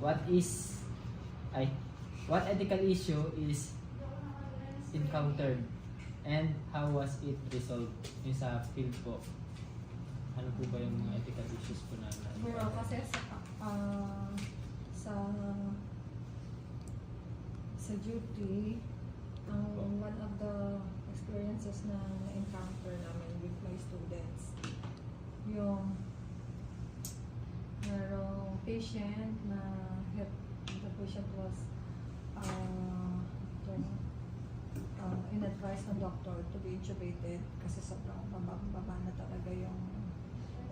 what is, ay, what ethical issue is encountered and how was it resolved? Yung sa field po, ano po ba yung mga ethical issues po na Bro, kasi sa duty, one of the experiences na na-encounter namin with my students, yung merong patient na the patient was in-advise ng doctor to be intubated kasi sobrang baba na talaga yung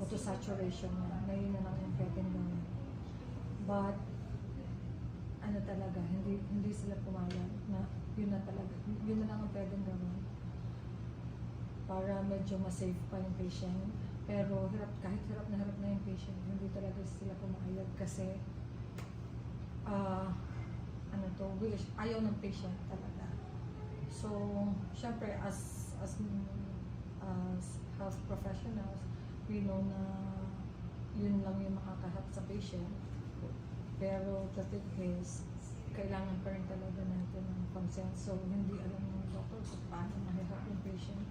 auto-saturation niya. Ngayon na lang yung pwedeng gawin. But, ano talaga, hindi sila pumayag na yun na talaga, yun na lang ang pwedeng gawin para medyo ma-save pa yung patient. Pero kahit hirap na yung patient, hindi talaga sila pumayag kasi ayaw ng patient talaga. So, syempre as health professionals, we know na yun lang yung makakahelp sa patient. Pero the thing is, kailangan pa rin talaga natin ng consent. So, hindi alam ng doctor kung paano ma-help yung patient.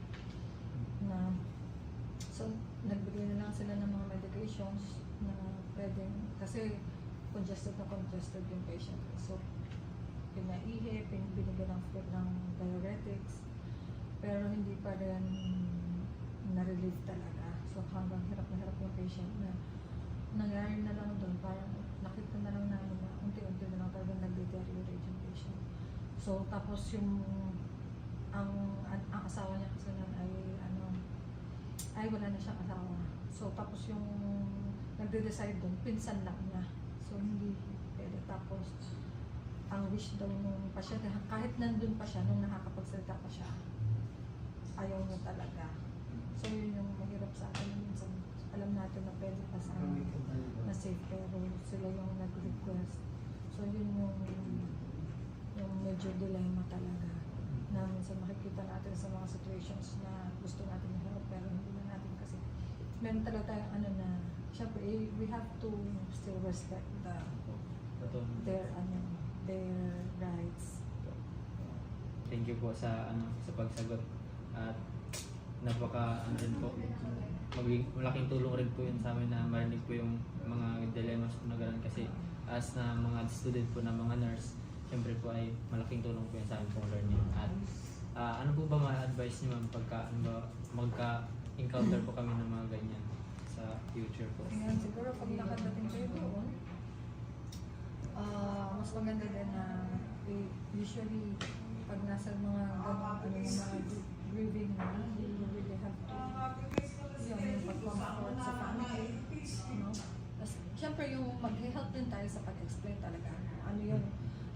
So, nagbigay na lang sila ng mga medications na pwedeng, kasi congested yung patient. So, pinaihi, binigyan ng food ng diuretics, pero hindi pa rin na-relieve talaga. So, hanggang hirap na hirap yung patient na nangyari na lang doon, parang nakita na lang namin na unti-unti na lang talagang nag-deteriorate yung patient. So, tapos ang asawa niya kasi nun ay wala na siyang asawa. So, tapos yung nagde-decide doon, pinsan lang niya. So, hindi pwede. Tapos, ang wish daw nung pasyente, kahit nandun pa siya, nung nakakapagsalita pa siya, ayaw niya talaga. So, yun yung mahirap sa atin. Minsan, alam natin na pwede pa sa na safe, pero sila yung nag-request. So, yun yung medyo dilemma talaga. Na minsan makikita natin sa mga situations na gusto natin i-help, pero hindi na natin kasi meron talaga tayong na, syempre, we have to still respect their rights. Thank you po sa sa pagsagot at rin po, malaking tulong rin po yun sa amin na marinig po yung mga dilemmas po na gano'n kasi as na mga student po na mga nurse, syempre po ay malaking tulong po yun sa amin pong learning. At ano po ba ma-advise niyo ma'am pagka magka-encounter po kami ng mga ganyan sa future po? Ayan, siguro pag nakadating kayo doon, mas maganda din na usually pag nasa mga grieving na, you really have to yung pag-comfort sa family, Tapos, syempre yung mag-help din tayo sa pag-explain talaga ano yun,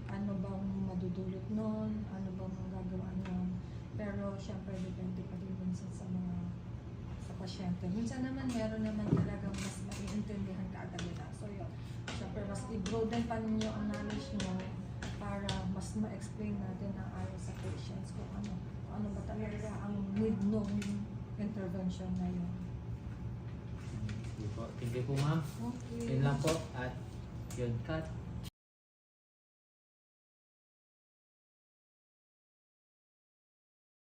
ano bang madudulot nun, ano bang magagawa nun. Pero syempre depende pa din minsan sa pasyente. Minsan naman meron naman talagang mas maiintindihan ka agad nila. So yun, syempre mas i-broaden pa ninyo ang knowledge nyo para mas ma-explain natin ang ayaw sa patients kung ano ba talaga ang need nung intervention na yun. Thank you po ma'am. Okay. Yun lang po at yun cut.